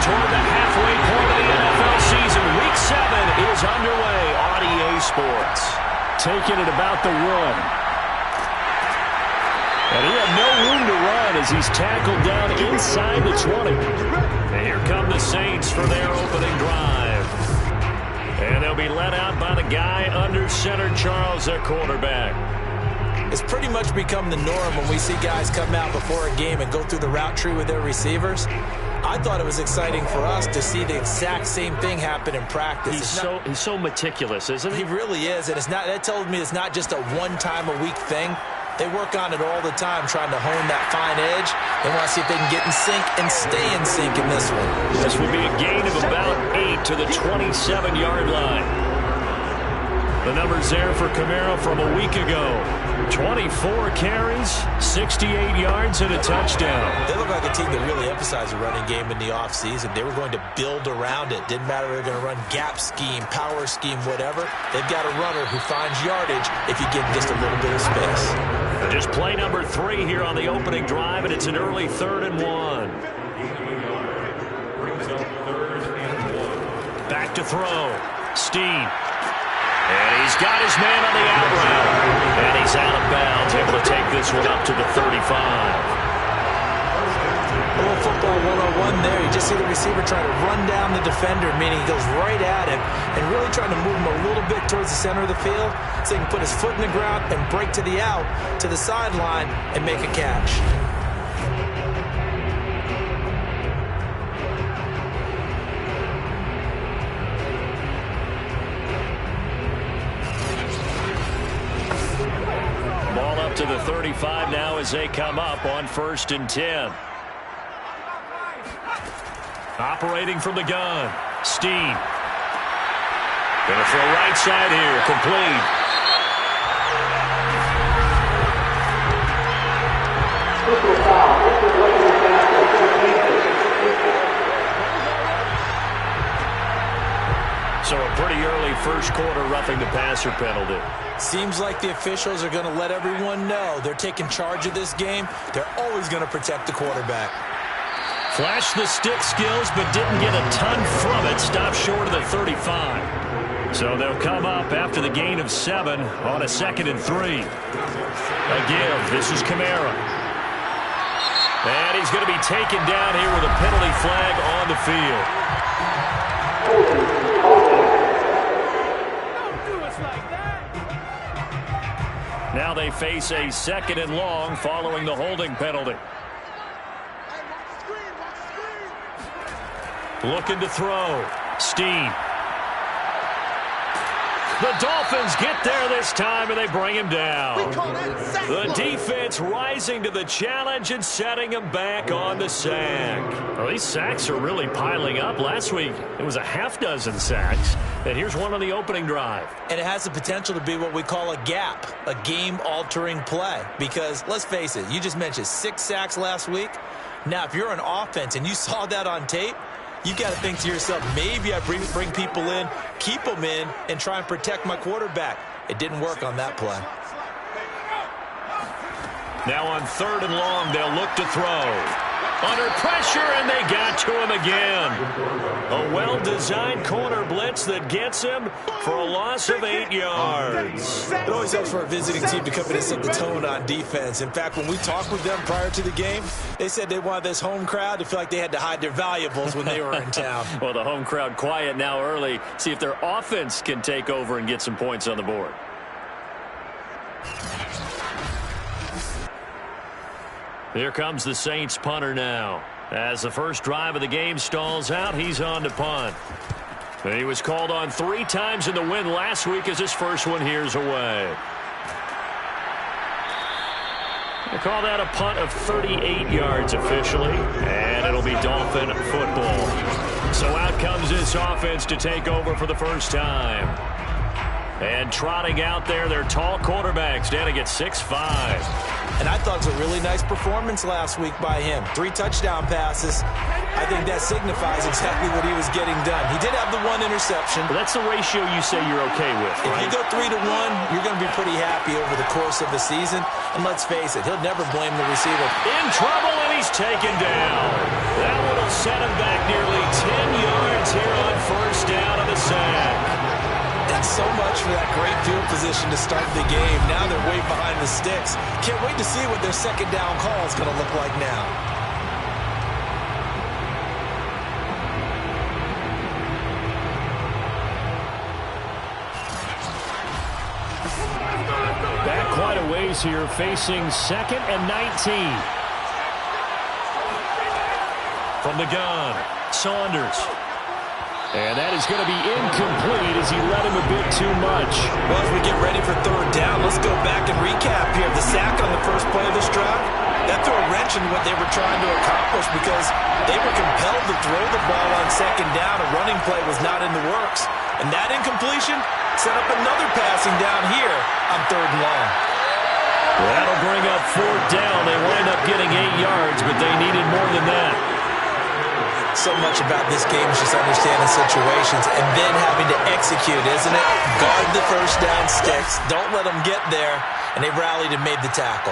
toward the halfway point of the NFL season. Week 7 is underway on EA Sports. Taking it about the 1. And he had no room to run as he's tackled down inside the 20. And here come the Saints for their opening drive. And they'll be led out by the guy under center, Charles, their quarterback. It's pretty much become the norm when we see guys come out before a game and go through the route tree with their receivers. I thought it was exciting for us to see the exact same thing happen in practice. He's so meticulous, isn't he? He really is, and that tells me it's not just a one-time-a-week thing. They work on it all the time, trying to hone that fine edge. They want to see if they can get in sync and stay in sync in this one. This will be a gain of about 8 to the 27-yard line. The numbers there for Kamara from a week ago. 24 carries, 68 yards, and a touchdown. They look like a team that really emphasized the running game in the offseason. They were going to build around it. Didn't matter if they were going to run gap scheme, power scheme, whatever. They've got a runner who finds yardage if you give him just a little bit of space. Just play number 3 here on the opening drive, and it's an early 3rd and 1. Back to throw. Steen. And he's got his man on the out route. And he's out of bounds, able to take this one up to the 35. A little football 101 there. You just see the receiver trying to run down the defender, meaning he goes right at him and really trying to move him a little bit towards the center of the field so he can put his foot in the ground and break to the out, to the sideline, and make a catch. To the 35 now as they come up on 1st and 10. Operating from the gun. Steen. Gonna throw right side here. Complete. So a pretty early first quarter roughing the passer penalty. Seems like the officials are going to let everyone know they're taking charge of this game. They're always going to protect the quarterback. Flashed the stick skills, but didn't get a ton from it. Stopped short of the 35. So they'll come up after the gain of 7 on a 2nd and 3. Again, this is Kamara. And he's going to be taken down here with a penalty flag on the field. Now they face a 2nd and long following the holding penalty. Looking to throw. Steen. The Dolphins get there this time, and they bring him down. The defense rising to the challenge and setting him back on the sack. Well, these sacks are really piling up. Last week, it was a half-dozen sacks. And here's one on the opening drive. And it has the potential to be what we call a gap, a game-altering play. Because, let's face it, you just mentioned 6 sacks last week. Now, if you're an offense and you saw that on tape, you've got to think to yourself, maybe I bring people in, keep them in, and try and protect my quarterback. It didn't work on that play. Now on 3rd and long, they'll look to throw. Under pressure, and they got to him again. A well-designed corner blitz that gets him for a loss of 8 yards. It always helps for a visiting team to come in and set the tone on defense. In fact, when we talked with them prior to the game, they said they wanted this home crowd to feel like they had to hide their valuables when they were in town. Well, the home crowd quiet now early. See if their offense can take over and get some points on the board. Here comes the Saints punter now. As the first drive of the game stalls out, he's on to punt. He was called on 3 times in the win last week as his first one here's away. They call that a punt of 38 yards officially, and it'll be Dolphin football. So out comes this offense to take over for the first time. And trotting out there, their tall quarterbacks, standing at 6'5". And I thought it was a really nice performance last week by him. 3 touchdown passes. I think that signifies exactly what he was getting done. He did have the 1 interception. But that's the ratio you say you're okay with, right? If you go 3 to 1, you're going to be pretty happy over the course of the season. And let's face it, he'll never blame the receiver. In trouble, and he's taken down. That one will set him back nearly for that great field position to start the game. Now they're way behind the sticks. Can't wait to see what their second down call is going to look like now. Back quite a ways here, facing 2nd and 19. From the gun, Saunders. And that is going to be incomplete as he led him a bit too much. Well, as we get ready for third down, let's go back and recap here. The sack on the first play of this drive, that threw a wrench in what they were trying to accomplish because they were compelled to throw the ball on second down. A running play was not in the works. And that incompletion set up another passing down here on third and long. That'll bring up fourth down. They wind up getting 8 yards, but they needed more than that. So much about this game is just understanding situations and then having to execute, isn't it? Guard the first down sticks. Don't let them get there. And they rallied and made the tackle.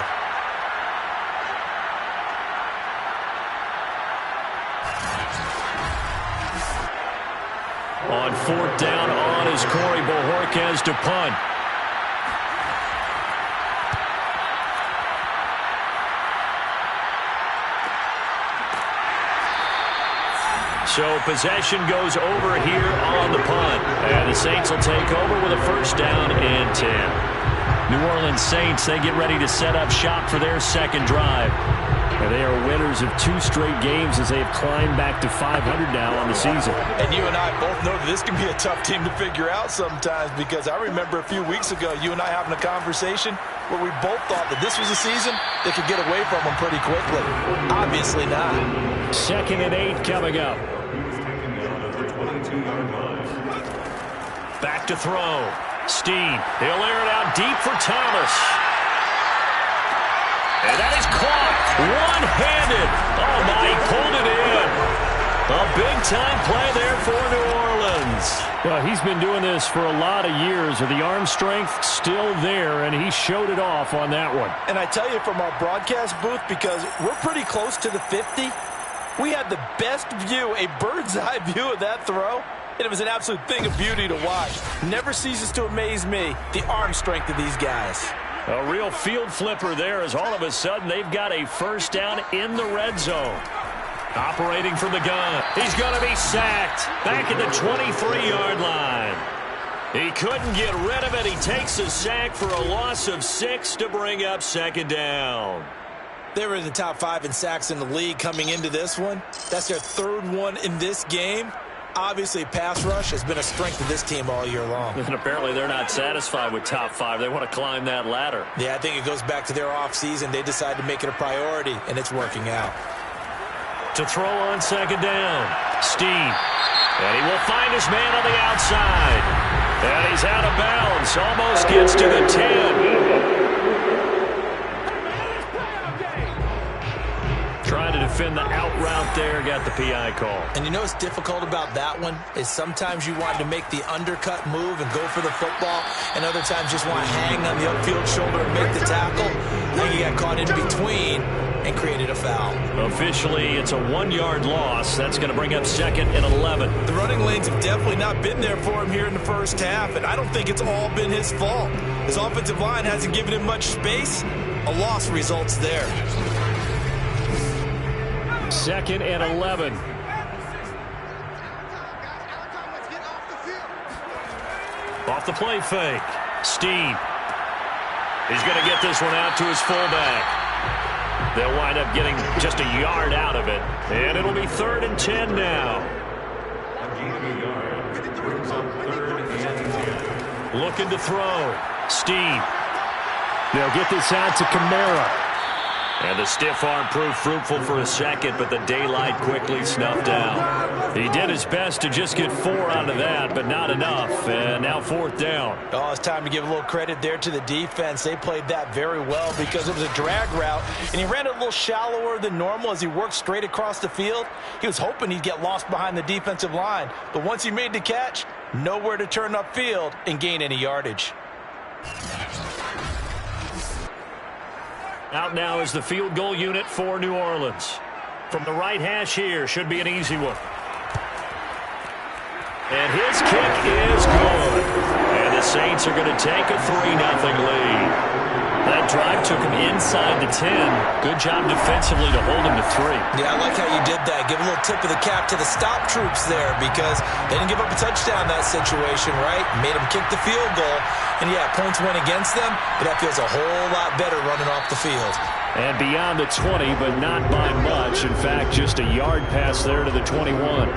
On fourth down on is Corey Bojorquez to punt. So possession goes over here on the punt. And the Saints will take over with a first down and 10. New Orleans Saints, they get ready to set up shop for their second drive. And they are winners of 2 straight games as they have climbed back to 500 now on the season. And you and I both know that this can be a tough team to figure out sometimes because I remember a few weeks ago you and I having a conversation where we both thought that this was a season they could get away from them pretty quickly. Obviously not. 2nd and 8 coming up. Back to throw. Steen. He'll air it out deep for Thomas. And that is caught. One-handed. Oh, my, he pulled it in. A big-time play there for New Orleans. Well, he's been doing this for a lot of years. The arm strength still there, and he showed it off on that one. And I tell you from our broadcast booth, because we're pretty close to the 50, we had the best view, a bird's-eye view of that throw. And it was an absolute thing of beauty to watch. Never ceases to amaze me, the arm strength of these guys. A real field flipper there as all of a sudden they've got a first down in the red zone. Operating from the gun. He's going to be sacked back at the 23-yard line. He couldn't get rid of it. He takes a sack for a loss of 6 to bring up second down. They were in the top 5 in sacks in the league coming into this one. That's their 3rd one in this game. Obviously, pass rush has been a strength of this team all year long. And apparently they're not satisfied with top 5. They want to climb that ladder. Yeah, I think it goes back to their offseason. They decided to make it a priority, and it's working out. To throw on second down, Steen. And he will find his man on the outside. And he's out of bounds. Almost gets to the 10. Trying to defend the out route there, got the PI call. And you know what's difficult about that one is sometimes you want to make the undercut move and go for the football, and other times just want to hang on the upfield shoulder and make the tackle. I think he got caught in between and created a foul. Officially, it's a 1-yard loss. That's going to bring up 2nd and 11. The running lanes have definitely not been there for him here in the first half, and I don't think it's all been his fault. His offensive line hasn't given him much space. A loss results there. 2nd and 11. Off the play fake. Steen. He's going to get this one out to his fullback. They'll wind up getting just a yard out of it. And it'll be 3rd and 10 now. Looking to throw. Steen. They'll get this out to Kamara. And the stiff arm proved fruitful for a second, but the daylight quickly snuffed out. He did his best to just get 4 out of that, but not enough. And now 4th down. Oh, it's time to give a little credit there to the defense. They played that very well because it was a drag route, and he ran it a little shallower than normal as he worked straight across the field. He was hoping he'd get lost behind the defensive line, but once he made the catch, nowhere to turn upfield and gain any yardage. Out now is the field goal unit for New Orleans. From the right hash here, should be an easy one. And his kick is good. And the the Saints are going to take a 3-0 lead. That drive took him inside the 10. Good job defensively to hold him to 3. Yeah, I like how you did that. Give a little tip of the cap to the stop troops there because they didn't give up a touchdown in that situation, right? Made them kick the field goal. And, yeah, points went against them, but that feels a whole lot better running off the field. And beyond the 20, but not by much. In fact, just a yard pass there to the 21.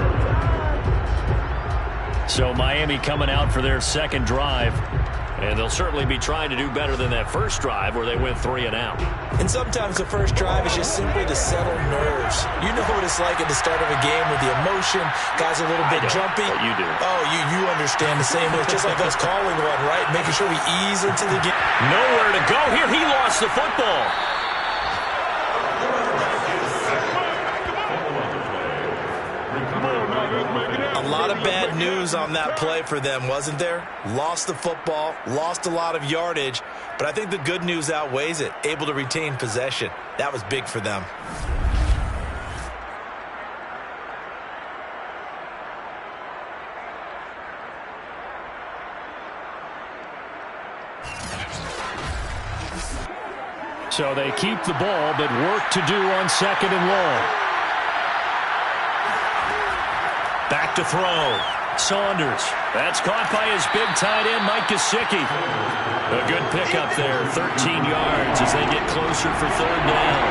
So Miami coming out for their second drive. And they'll certainly be trying to do better than that first drive where they went 3 and out. And sometimes the first drive is just simply to settle nerves. You know what it's like at the start of a game with the emotion. Guys are a little bit jumpy. But you do. Oh, you understand the same way. It's just like us calling one, right? Making sure we ease into the game. Nowhere to go here. He lost the football. A lot of bad news on that play for them, wasn't there? Lost the football, lost a lot of yardage, but I think the good news outweighs it. Able to retain possession. That was big for them. So they keep the ball, but work to do on 2nd and long. Back to throw. Saunders. That's caught by his big tight end, Mike Gesicki. A good pickup there, 13 yards as they get closer for 3rd down.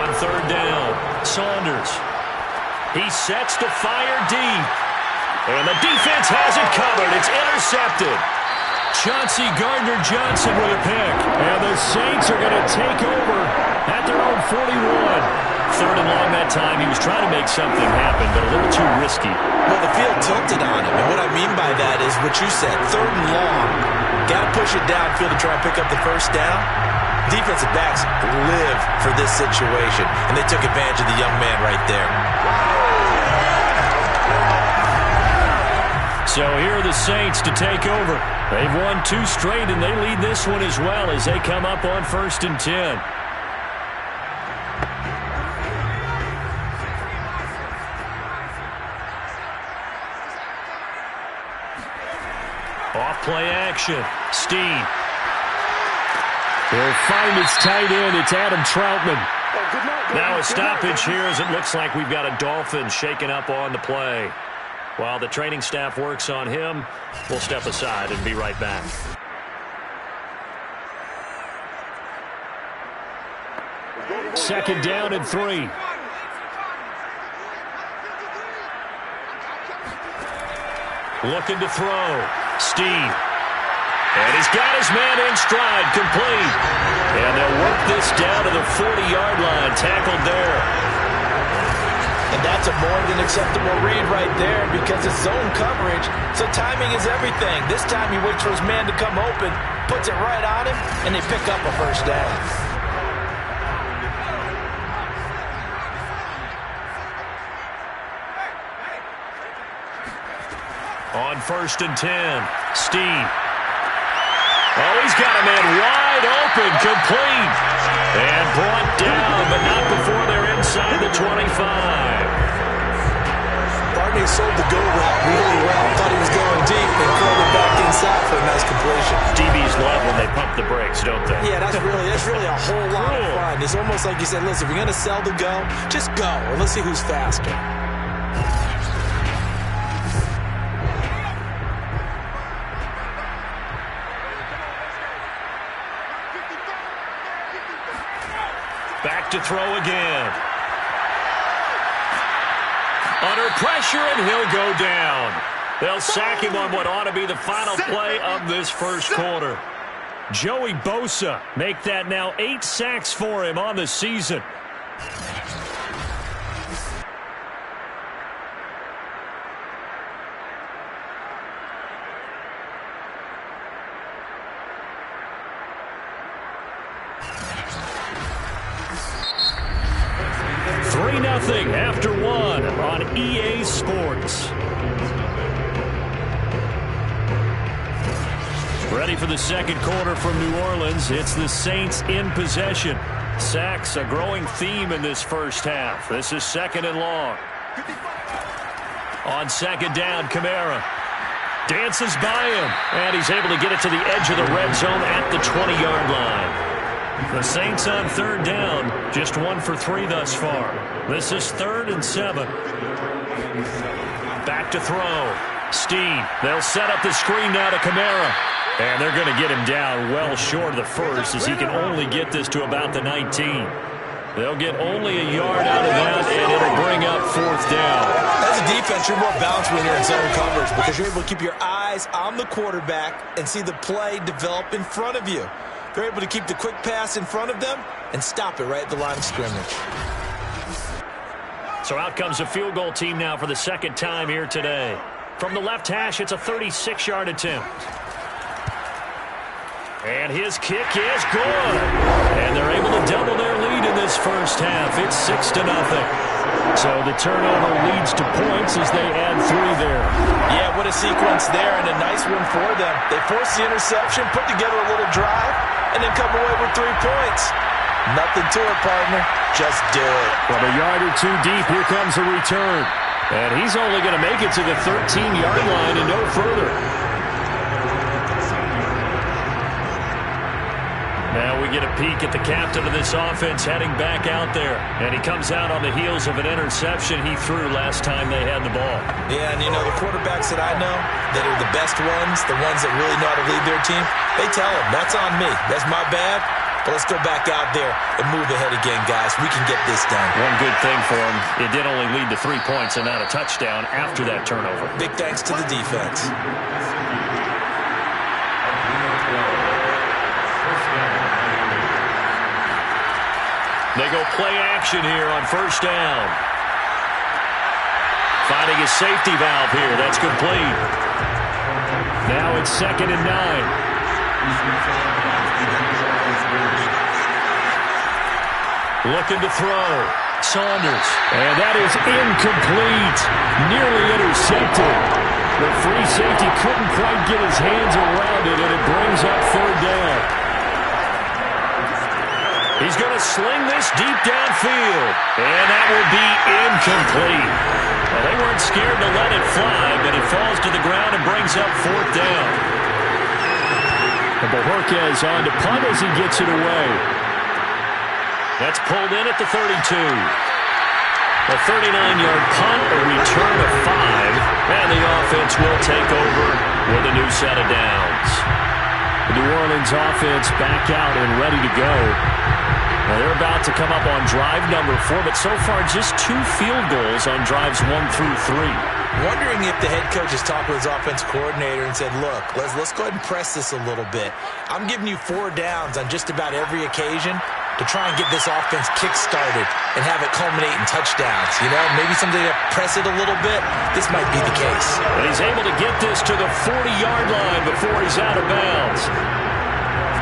On 3rd down, Saunders. He sets to fire deep. And the defense has it covered. It's intercepted. Chauncey Gardner-Johnson with a pick. And the Saints are going to take over at their own 41. 3rd and long that time. He was trying to make something happen, but a little too risky. Well, the field tilted on him, and what I mean by that is what you said, 3rd and long. Got to push it downfield to try and pick up the first down. Defensive backs live for this situation, and they took advantage of the young man right there. So here are the Saints to take over. They've won 2 straight, and they lead this one as well as they come up on 1st and 10. Off-play action. Steen. He'll find his tight end. It's Adam Troutman. Now a stoppage here as it looks like we've got a Dolphin shaken up on the play. While the training staff works on him, we'll step aside and be right back. Second down and 3. Looking to throw. Steen. And he's got his man in stride, complete. And they'll work this down to the 40-yard line, tackled there. And that's a more than acceptable read right there because it's zone coverage, so timing is everything. This time he waits for his man to come open, puts it right on him, and they pick up a first down. On 1st and 10, Steen. Oh, he's got a man wide open, complete. And brought down, but not before they're inside the 25. Barney sold the go route really well. Thought he was going deep and curled it back inside for a nice completion. DBs love when they pump the brakes, don't they? Yeah, that's really a whole lot of fun. It's almost like you said, listen, if you're going to sell the go, just go, and let's see who's faster. Back to throw again. Under pressure, and he'll go down. They'll sack him on what ought to be the final play of this first quarter. Joey Bosa make that now 8 sacks for him on the season. After 1 on EA Sports. Ready for the second quarter from New Orleans. It's the Saints in possession. Sacks a growing theme in this first half. This is 2nd and long. On second down, Kamara dances by him, and he's able to get it to the edge of the red zone at the 20-yard line. The Saints on third down, just 1 for 3 thus far. This is 3rd and 7. Back to throw. Steen, they'll set up the screen now to Kamara. And they're going to get him down well short of the first, as he can only get this to about the 19. They'll get only a yard out of that, and it'll bring up 4th down. As a defense, you're more balanced when you're in zone coverage because you're able to keep your eyes on the quarterback and see the play develop in front of you. They're able to keep the quick pass in front of them and stop it right at the line of scrimmage. So out comes a field goal team now for the second time here today. From the left hash, it's a 36-yard attempt. And his kick is good. And they're able to double their lead in this first half. It's 6-0. So the turnover leads to points as they add 3 there. Yeah, what a sequence there, and a nice one for them. They force the interception, put together a little drive, and then come away with 3 points. Nothing to it, partner. Just do it. From a yard or 2 deep, here comes a return. And he's only going to make it to the 13-yard line and no further. Now we get a peek at the captain of this offense heading back out there. And he comes out on the heels of an interception he threw last time they had the ball. Yeah, and you know, the quarterbacks that I know that are the best ones, the ones that really know how to lead their team, they tell them, that's on me. That's my bad. But let's go back out there and move ahead again, guys. We can get this done. One good thing for him, it did only lead to 3 points and not a touchdown after that turnover. Big thanks to the defense. They go play action here on first down. Finding a safety valve here. That's complete. Now it's 2nd and 9. Looking to throw. Saunders. And that is incomplete. Nearly intercepted. The free safety couldn't quite get his hands around it, and it brings up 3rd down. He's going to sling this deep downfield. And that will be incomplete. Well, they weren't scared to let it fly, but it falls to the ground and brings up 4th down. And Bojorquez on to punt as he gets it away. That's pulled in at the 32. A 39-yard punt, a return of 5, and the offense will take over with a new set of downs. The New Orleans offense back out and ready to go. Now they're about to come up on drive number 4, but so far just 2 field goals on drives 1 through 3. Wondering if the head coach has talked with his offense coordinator and said, look, let's go ahead and press this a little bit. I'm giving you 4 downs on just about every occasion to try and get this offense kick-started and have it culminate in touchdowns. You know, maybe something to press it a little bit. This might be the case. But he's able to get this to the 40-yard line before he's out of bounds.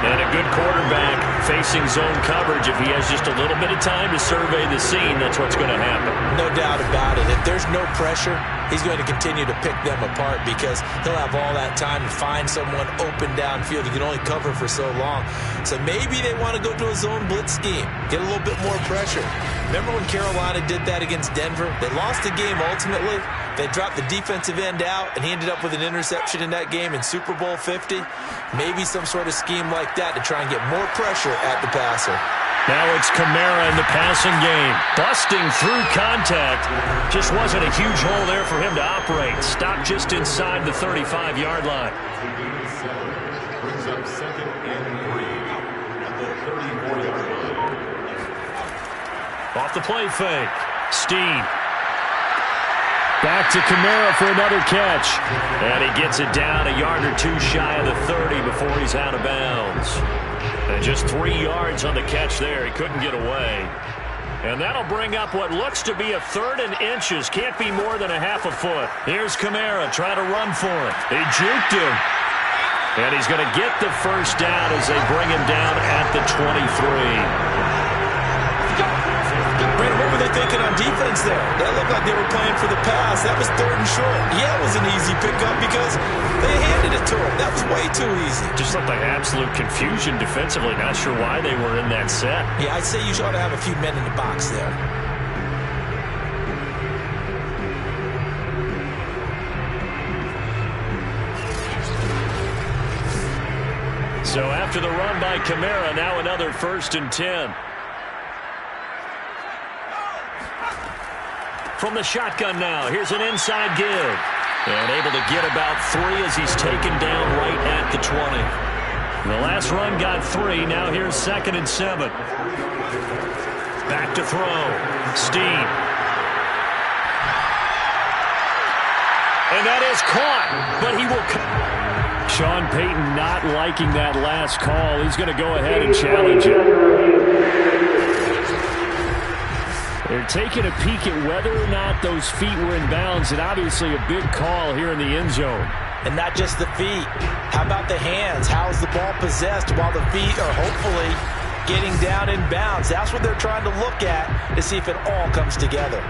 And a good quarterback facing zone coverage. If he has just a little bit of time to survey the scene, that's what's going to happen. No doubt about it. If there's no pressure, he's going to continue to pick them apart because he'll have all that time to find someone open downfield. He can only cover for so long. So maybe they want to go to a zone blitz scheme, get a little bit more pressure. Remember when Carolina did that against Denver? They lost the game ultimately. They dropped the defensive end out, and he ended up with an interception in that game in Super Bowl 50. Maybe some sort of scheme like that to try and get more pressure at the passer. Now it's Kamara in the passing game. Busting through contact. Just wasn't a huge hole there for him to operate. Stopped just inside the 35-yard line. Brings up 2nd and 3 at the 34-yard line. Off the play fake. Steen. Back to Kamara for another catch. And he gets it down a yard or 2 shy of the 30 before he's out of bounds. And just 3 yards on the catch there. He couldn't get away. And that'll bring up what looks to be a 3rd and inches. Can't be more than a half a foot. Here's Kamara trying to run for it. They juked him. And he's going to get the first down as they bring him down at the 23. Brandon, what were they thinking on defense there? That looked like they were playing for the pass. That was 3rd and short. Yeah, it was an easy pickup because they handed it to him. That was way too easy. Just looked like absolute confusion defensively. Not sure why they were in that set. Yeah, I'd say you ought to have a few men in the box there. after the run by Kamara. Now another 1st and 10. From the shotgun now, here's an inside give. And able to get about 3 as he's taken down right at the 20. The last run got 3. Now here's 2nd and 7. Back to throw. Steen. And that is caught, but he will... Sean Payton not liking that last call. He's going to go ahead and challenge it. They're taking a peek at whether or not those feet were in bounds, and obviously a big call here in the end zone. And not just the feet. How about the hands? How's the ball possessed while the feet are hopefully getting down in bounds? That's what they're trying to look at to see if it all comes together.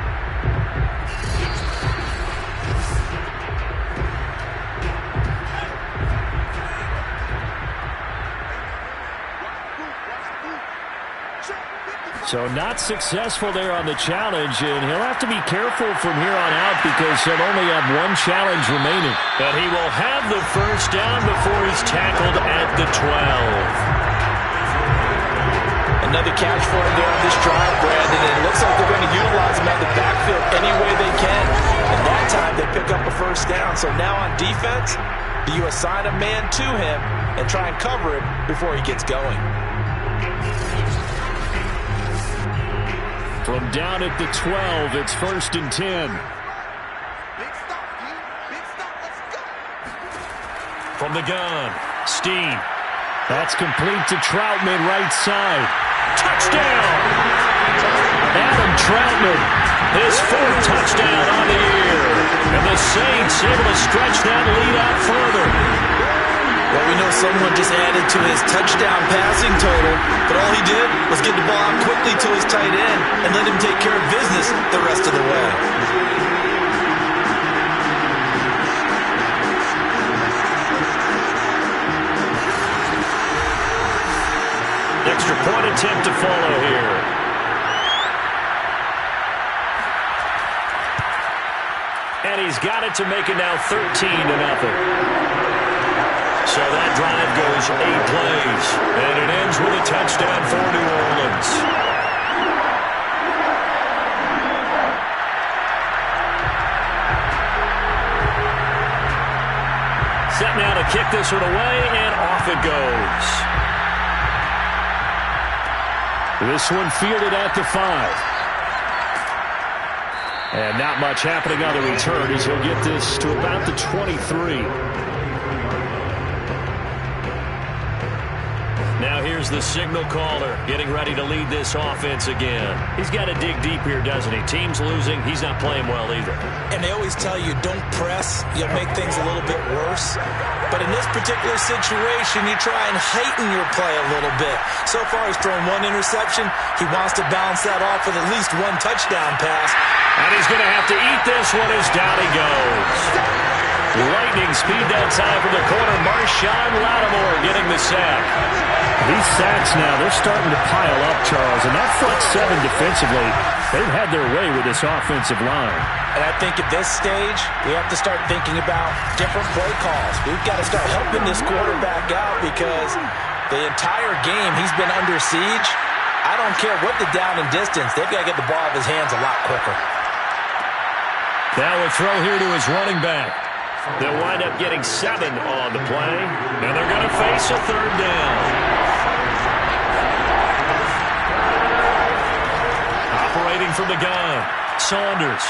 So not successful there on the challenge, and he'll have to be careful from here on out because he'll only have 1 challenge remaining. But he will have the 1st down before he's tackled at the 12. Another catch for him there on this drive, Brandon, and it looks like they're going to utilize him out of the backfield any way they can. And that time they pick up a 1st down. So now on defense, do you assign a man to him and try and cover him before he gets going? From down at the 12, it's 1st and 10. From the gun, Steen. That's complete to Troutman, right side. Touchdown! Adam Troutman, his 4th touchdown on the year. And the Saints able to stretch that lead out further. Well, we know someone just added to his touchdown passing total, but all he did was get the ball out quickly to his tight end and let him take care of business the rest of the way. Extra point attempt to follow here. And he's got it to make it now 13-0. So that drive goes 8 plays, and it ends with a touchdown for New Orleans. Set now to kick this one away, and off it goes. This one fielded at the 5. And not much happening on the return as he'll get this to about the 23. Now here's the signal caller getting ready to lead this offense again. He's got to dig deep here, doesn't he? Team's losing. He's not playing well either. And they always tell you, don't press. You'll make things a little bit worse. But in this particular situation, you try and heighten your play a little bit. So far, he's thrown 1 interception. He wants to bounce that off with at least 1 touchdown pass. And he's going to have to eat this one as down he goes. Lightning speed that time from the corner. Marshawn Lattimore getting the sack. These sacks now, they're starting to pile up, Charles. And that front 7 defensively, they've had their way with this offensive line. And I think at this stage, we have to start thinking about different play calls. We've got to start helping this quarterback out because the entire game he's been under siege. I don't care what the down and distance. They've got to get the ball out of his hands a lot quicker. Now a throw here to his running back. They'll wind up getting 7 on the play, and they're going to face a 3rd down. Operating from the gun, Saunders.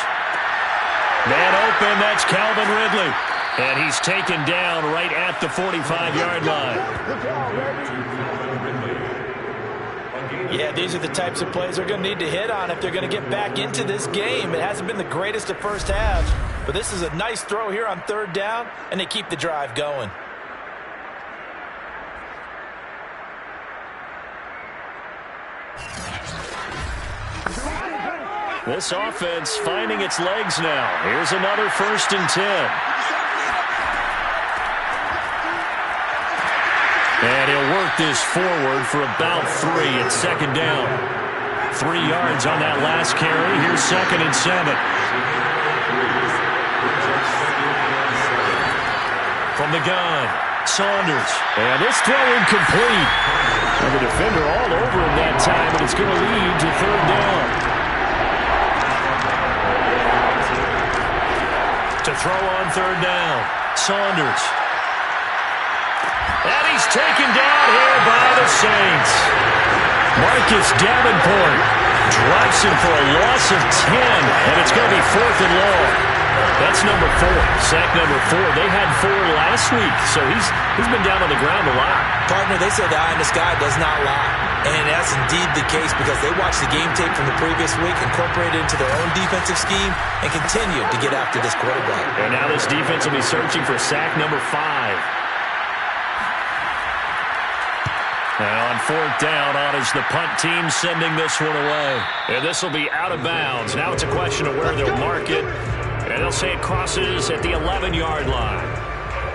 Man open, that's Calvin Ridley. And he's taken down right at the 45-yard line. Yeah, these are the types of plays they're going to need to hit on if they're going to get back into this game. It hasn't been the greatest of first halves, but this is a nice throw here on 3rd down, and they keep the drive going. This offense finding its legs now. Here's another 1st and 10. And he'll work this forward for about 3 at 2nd down. 3 yards on that last carry. Here's 2nd and 7. From the gun, Saunders. And this throw incomplete. And the defender all over him that time, and it's going to lead to third down. To throw on third down, Saunders. And he's taken down here by the Saints. Marcus Davenport drops him for a loss of 10, and it's going to be 4th and long. That's number 4, sack number 4. They had 4 last week, so he's been down on the ground a lot. Partner, they say the eye in the sky does not lie. And that's indeed the case because they watched the game tape from the previous week, incorporated it into their own defensive scheme, and continue to get after this quarterback. And now this defense will be searching for sack number 5. And on 4th down, on is the punt team sending this one away. And this will be out of bounds. Now it's a question of where they'll mark it. And they'll say it crosses at the 11-yard line.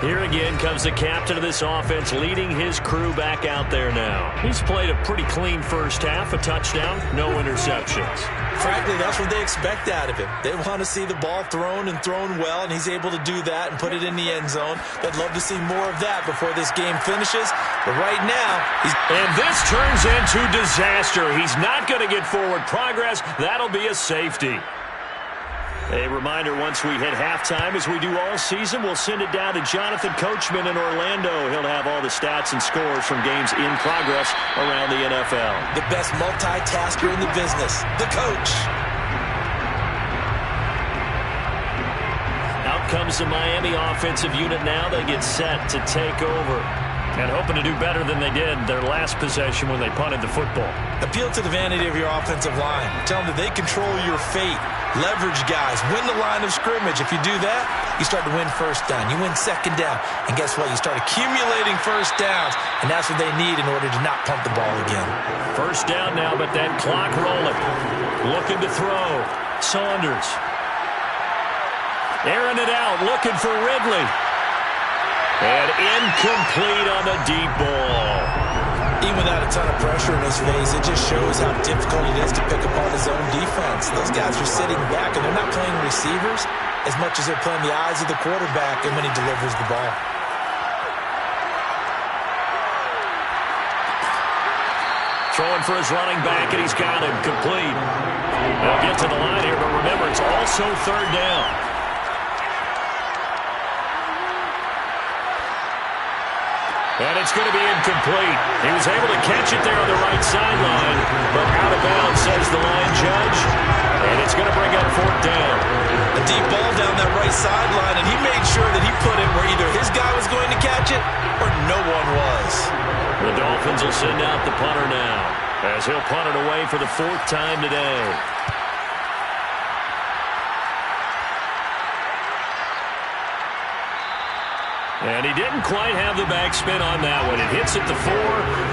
Here again comes the captain of this offense, leading his crew back out there now. He's played a pretty clean first half, a touchdown, no interceptions. Frankly, that's what they expect out of him. They want to see the ball thrown and thrown well, and he's able to do that and put it in the end zone. They'd love to see more of that before this game finishes. But right now, And this turns into disaster. He's not going to get forward progress. That'll be a safety. A reminder, once we hit halftime, as we do all season, we'll send it down to Jonathan Coachman in Orlando. He'll have all the stats and scores from games in progress around the NFL. The best multitasker in the business, the coach. Out comes the Miami offensive unit now. They get set to take over. And hoping to do better than they did their last possession when they punted the football. Appeal to the vanity of your offensive line. Tell them that they control your fate. Leverage guys. Win the line of scrimmage. If you do that, you start to win first down. You win second down. And guess what? You start accumulating first downs. And that's what they need in order to not punt the ball again. First down now, but that clock rolling. Looking to throw. Saunders. Airing it out. Looking for Ridley. And incomplete on the deep ball. Even without a ton of pressure in his face, it just shows how difficult it is to pick apart his own defense. Those guys are sitting back, and they're not playing receivers as much as they're playing the eyes of the quarterback and when he delivers the ball. Throwing for his running back, and he's got him complete. They'll get to the line here, but remember, it's also third down. And it's going to be incomplete. He was able to catch it there on the right sideline, but out of bounds, says the line judge. And it's going to bring up 4th down. A deep ball down that right sideline, and he made sure that he put it where either his guy was going to catch it or no one was. The Dolphins will send out the punter now, as he'll punt it away for the 4th time today. And he didn't quite have the backspin on that one. It hits at the 4.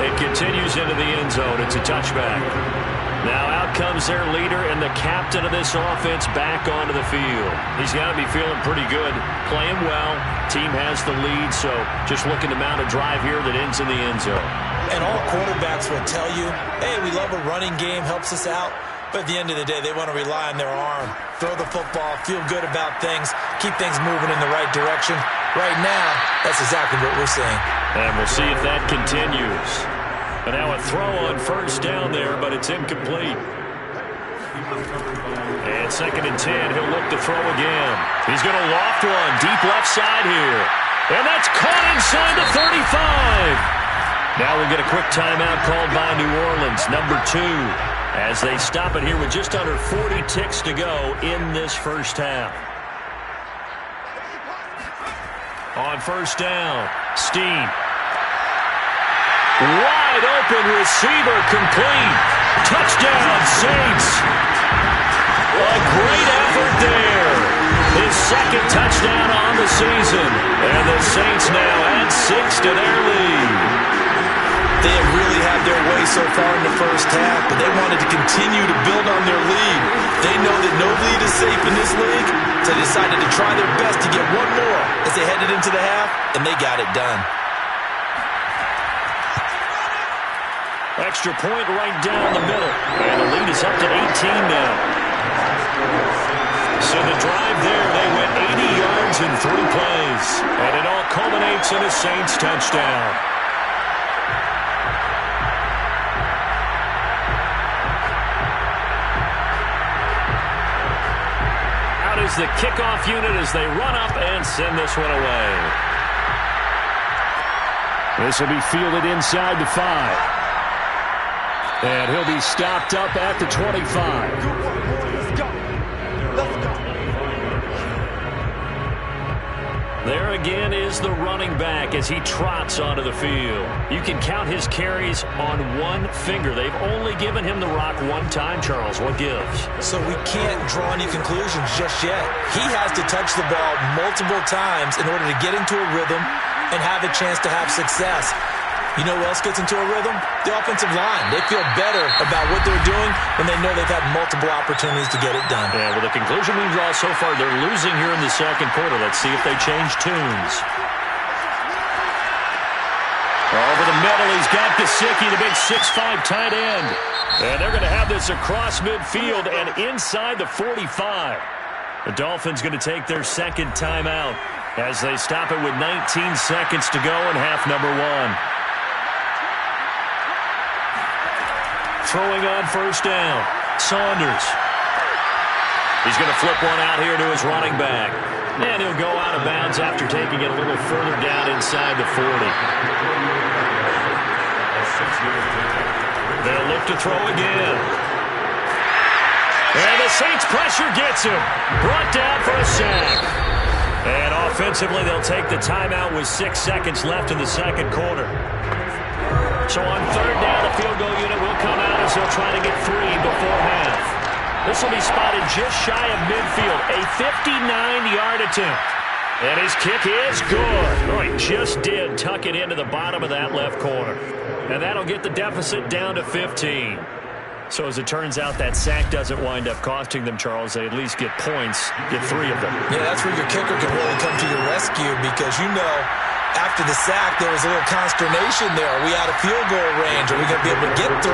It continues into the end zone. It's a touchback. Now out comes their leader and the captain of this offense back onto the field. He's got to be feeling pretty good, playing well. Team has the lead, so just looking to mount a drive here that ends in the end zone. And all quarterbacks will tell you, hey, we love a running game, helps us out. But at the end of the day, they want to rely on their arm. Throw the football, feel good about things, keep things moving in the right direction. Right now, that's exactly what we're seeing. And we'll see if that continues. And now a throw on first down there, but it's incomplete. And 2nd and 10, he'll look to throw again. He's going to loft one, deep left side here. And that's caught inside the 35. Now we'll get a quick timeout called by New Orleans, number 2. As they stop it here with just under 40 ticks to go in this first half. On first down, Steen. Wide open receiver, complete. Touchdown, Saints. A great effort there. His 2nd touchdown on the season. And the Saints now add 6 to their lead. They have really had their way so far in the first half, but they wanted to continue to build on their lead. They know that no lead is safe in this league, so they decided to try their best to get one more as they headed into the half, and they got it done. Extra point right down the middle, and the lead is up to 18 now. So the drive there, they went 80 yards yards in 3 plays. And it all culminates in a Saints touchdown. Out is the kickoff unit as they run up and send this one away. This will be fielded inside the 5. And he'll be stopped up at the 25. There again is the running back as he trots onto the field. You can count his carries on one finger. They've only given him the rock one time, Charles. What gives? So we can't draw any conclusions just yet. He has to touch the ball multiple times in order to get into a rhythm and have a chance to have success. You know who else gets into a rhythm? The offensive line. They feel better about what they're doing when they know they've had multiple opportunities to get it done. Yeah, well, the conclusion we draw so far, they're losing here in the second quarter. Let's see if they change tunes. Over the middle, he's got Gesicki, the big 6'5" tight end. And they're going to have this across midfield and inside the 45. The Dolphins going to take their second timeout as they stop it with 19 seconds to go in half number 1. Throwing on first down, Saunders. He's going to flip one out here to his running back. And he'll go out of bounds after taking it a little further down inside the 40. They'll look to throw again. And the Saints pressure gets him. Brought down for a sack. And offensively, they'll take the timeout with 6 seconds left in the second quarter. So on third down, the field goal unit will come out as they'll try to get 3 before half. This will be spotted just shy of midfield, a 59-yard attempt. And his kick is good. Oh, he just did tuck it into the bottom of that left corner. And that'll get the deficit down to 15. So as it turns out, that sack doesn't wind up costing them, Charles. They at least get points, get 3 of them. Yeah, that's where your kicker can really come to your rescue because you know after the sack, there was a little consternation there. Are we out of field goal range? Are we going to be able to get 3?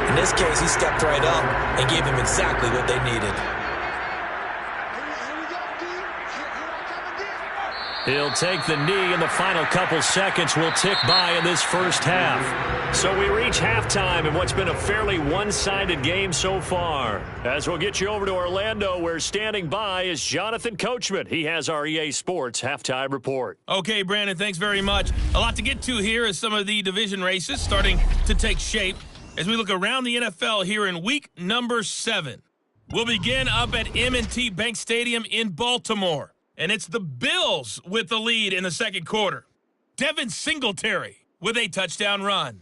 In this case, he stepped right up and gave them exactly what they needed. He'll take the knee, and the final couple seconds will tick by in this first half. So we reach halftime in what's been a fairly one-sided game so far. As we'll get you over to Orlando, where standing by is Jonathan Coachman. He has our EA Sports halftime report. Okay, Brandon, thanks very much. A lot to get to here as some of the division races starting to take shape as we look around the NFL here in week number 7. We'll begin up at M&T Bank Stadium in Baltimore. And it's the Bills with the lead in the second quarter. Devin Singletary with a touchdown run.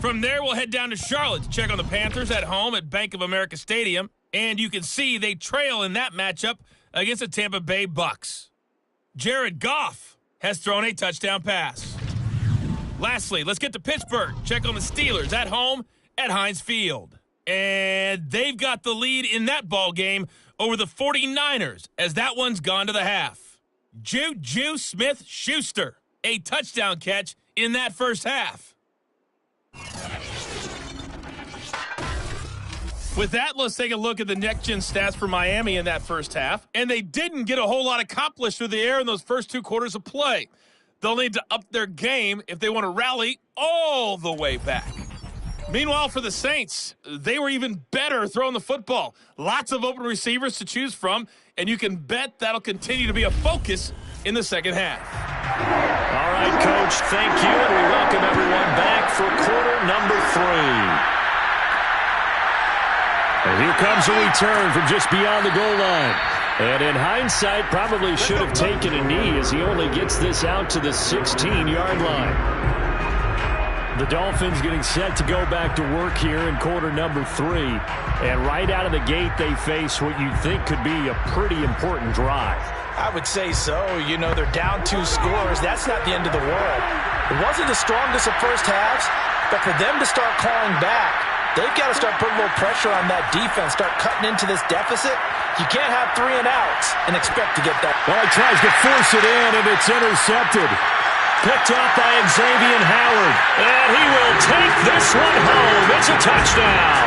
From there, we'll head down to Charlotte to check on the Panthers at home at Bank of America Stadium. And you can see they trail in that matchup against the Tampa Bay Bucks. Jared Goff has thrown a touchdown pass. Lastly, let's get to Pittsburgh. Check on the Steelers at home at Heinz Field. And they've got the lead in that ball game over the 49ers as that one's gone to the half. Juju Smith-Schuster, a touchdown catch in that first half. With that, let's take a look at the next-gen stats for Miami in that first half. And they didn't get a whole lot accomplished through the air in those first 2 quarters of play. They'll need to up their game if they want to rally all the way back. Meanwhile, for the Saints, they were even better throwing the football. Lots of open receivers to choose from, and you can bet that'll continue to be a focus in the second half. All right, Coach, thank you, and we welcome everyone back for quarter number 3. And here comes a return from just beyond the goal line. And in hindsight, probably should have taken a knee as he only gets this out to the 16-yard line. The Dolphins getting set to go back to work here in quarter number 3. And right out of the gate, they face what you think could be a pretty important drive. I would say so. You know, they're down 2 scores. That's not the end of the world. It wasn't the strongest of first halves, but for them to start clawing back, they've got to start putting a little pressure on that defense, start cutting into this deficit. You can't have 3 and outs and expect to get that. Well, he tries to force it in, and it's intercepted. Picked up by Xavier Howard. And he will take this one home. It's a touchdown.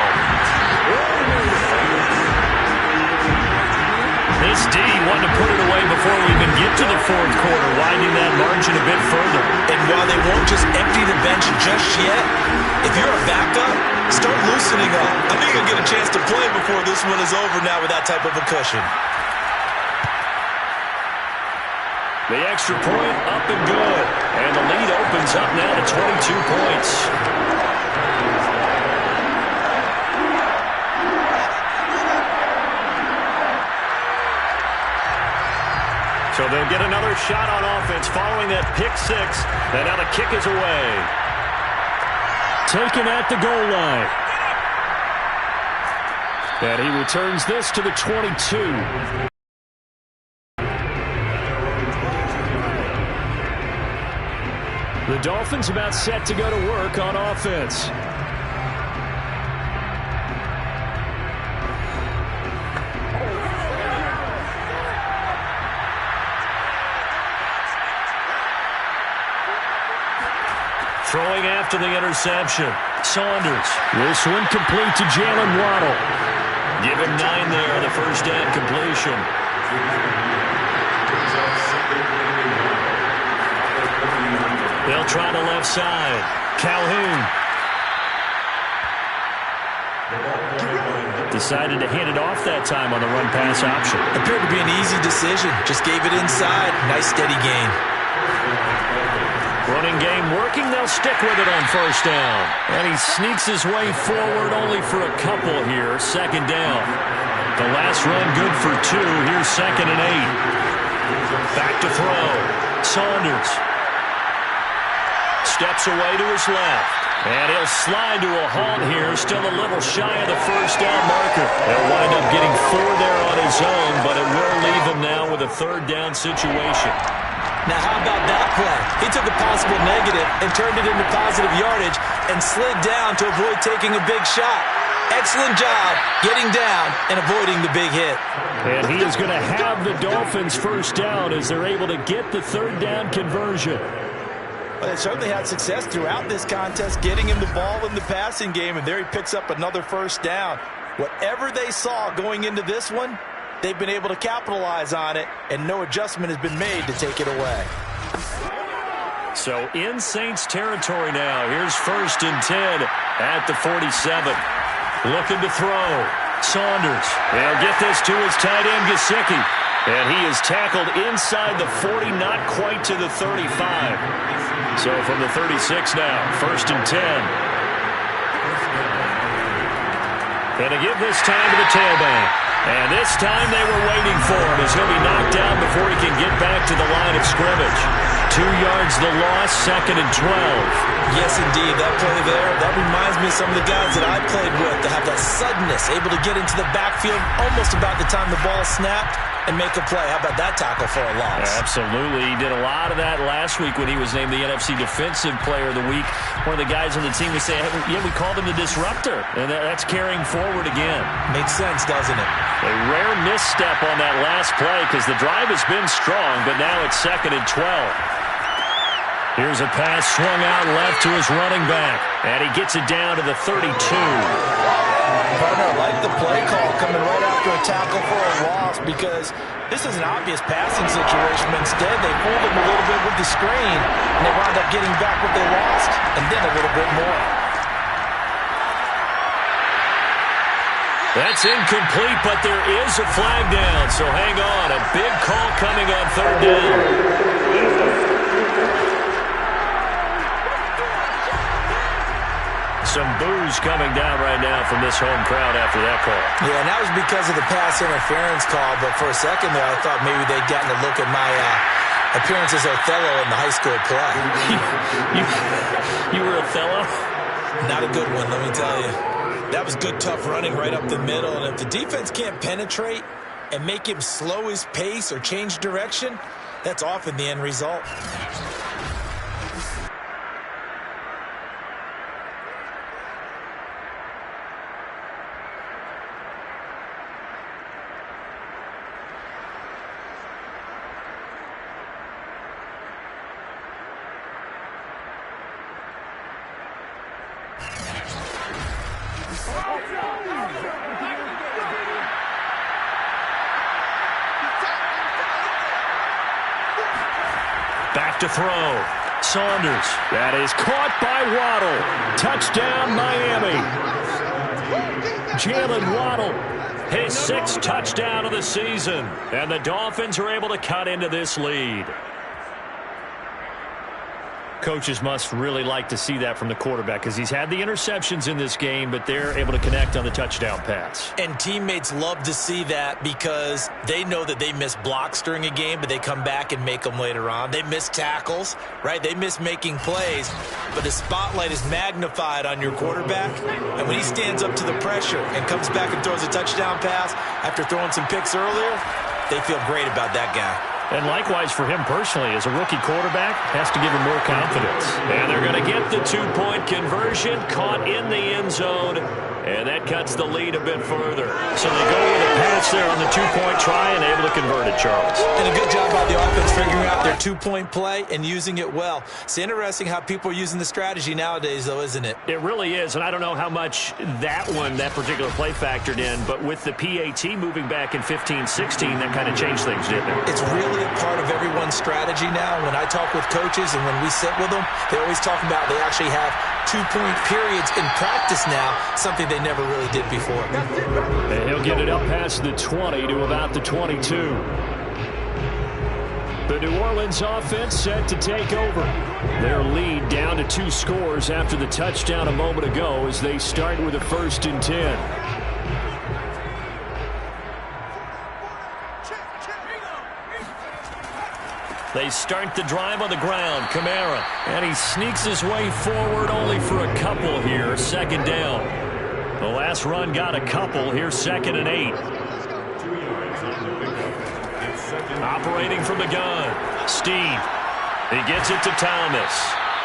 This D wanting to put it away before we even get to the fourth quarter, widening that margin a bit further. And while they won't just empty the bench just yet, if you're a backup, start loosening up. I think you'll get a chance to play before this one is over now with that type of a cushion. The extra point up and good. And the lead opens up now to 22 points. So they'll get another shot on offense following that pick six. And now the kick is away. Taken at the goal line. And he returns this to the 22. The Dolphins about set to go to work on offense. Throwing after the interception. Saunders. This one complete to Jalen Waddle. Give him 9 there on the first down completion. They'll try the left side. Calhoun. Decided to hand it off that time on the run-pass option. Appeared to be an easy decision. Just gave it inside. Nice steady gain. Running game working. They'll stick with it on first down. And he sneaks his way forward only for a couple here. Second down. The last run good for 2. Here's 2nd and 8. Back to throw. Saunders. Steps away to his left. And he'll slide to a halt here. Still a little shy of the first down marker. They'll wind up getting 4 there on his own, but it will leave him now with a third down situation. Now, how about that play? He took a possible negative and turned it into positive yardage and slid down to avoid taking a big shot. Excellent job getting down and avoiding the big hit. And he is going to have the Dolphins first down as they're able to get the third down conversion. Well, they certainly had success throughout this contest, getting him the ball in the passing game, and there he picks up another first down. Whatever they saw going into this one, they've been able to capitalize on it, and no adjustment has been made to take it away. So in Saints territory now. Here's 1st and 10 at the 47. Looking to throw. Saunders. They'll get this to his tight end, Gesicki. And he is tackled inside the 40, not quite to the 35. So from the 36 now, 1st and 10. And to give this time to the tailback. And this time they were waiting for him as he'll be knocked down before he can get back to the line of scrimmage. 2 yards the loss, 2nd and 12. Yes, indeed. That play there, that reminds me of some of the guys that I played with that have that suddenness, able to get into the backfield almost about the time the ball snapped and make a play. How about that tackle for a loss? Absolutely. He did a lot of that last week when he was named the NFC Defensive Player of the Week. One of the guys on the team was saying, hey, yeah, we called him the disruptor. And that's carrying forward again. Makes sense, doesn't it? A rare misstep on that last play because the drive has been strong, but now it's 2nd and 12. Here's a pass swung out left to his running back, and he gets it down to the 32. Partner, I like the play call coming right after a tackle for a loss because this is an obvious passing situation, but instead they fooled him a little bit with the screen, and they wound up getting back what they lost, and then a little bit more. That's incomplete, but there is a flag down, so hang on. A big call coming on 3rd down. Some boos coming down right now from this home crowd after that call. Yeah, and that was because of the pass interference call, but for a second there I thought maybe they'd gotten a look at my appearance as Othello in the high school play. You were Othello? Not a good one, let me tell you. That was good, tough running right up the middle, and if the defense can't penetrate and make him slow his pace or change direction, that's often the end result. Back to throw. Saunders. That is caught by Waddle. Touchdown, Miami. Jalen Waddle. His 6th touchdown of the season. And the Dolphins are able to cut into this lead. Coaches must really like to see that from the quarterback because he's had the interceptions in this game, but they're able to connect on the touchdown pass. And teammates love to see that because they know that they miss blocks during a game, but they come back and make them later on. They miss tackles, right? They miss making plays, but the spotlight is magnified on your quarterback. And when he stands up to the pressure and comes back and throws a touchdown pass after throwing some picks earlier, they feel great about that guy. And likewise for him personally, as a rookie quarterback, has to give him more confidence. And they're going to get the 2-point conversion, caught in the end zone, and that cuts the lead a bit further. So they go with a pass there on the 2-point try and able to convert it, Charles. And a good job by the offense figuring out their 2-point play and using it well. It's interesting how people are using the strategy nowadays, though, isn't it? It really is, and I don't know how much that particular play factored in, but with the PAT moving back in 15-16, that kind of changed things, didn't it? It's really a part of everyone's strategy now. When I talk with coaches and when we sit with them, they always talk about they actually have 2-point periods in practice now, something they never really did before. And he'll get it up past the 20 to about the 22. The New Orleans offense set to take over. Their lead down to 2 scores after the touchdown a moment ago as they start with a 1st and 10. They start the drive on the ground. Kamara. And he sneaks his way forward only for a couple here. 2nd down. The last run got a couple. Here's 2nd and 8. Operating from the gun. Steve. He gets it to Thomas.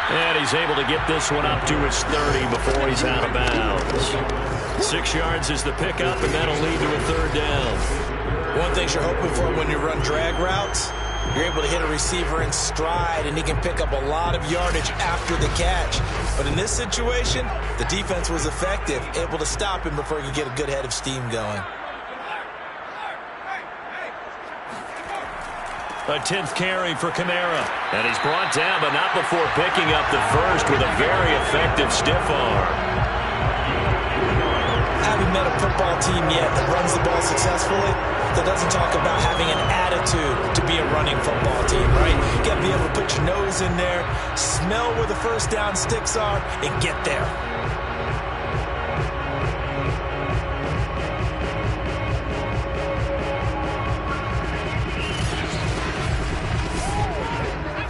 And he's able to get this one up to his 30 before he's out of bounds. 6 yards is the pickup, and that'll lead to a 3rd down. One thing you're hoping for when you run drag routes, you're able to hit a receiver in stride, and he can pick up a lot of yardage after the catch. But in this situation, the defense was effective, able to stop him before he could get a good head of steam going. A 10th carry for Kamara. And he's brought down, but not before picking up the first with a very effective stiff arm. Haven't met a football team yet that runs the ball successfully that doesn't talk about having an attitude to be a running football team, right? You got to be able to put your nose in there, smell where the first down sticks are, and get there.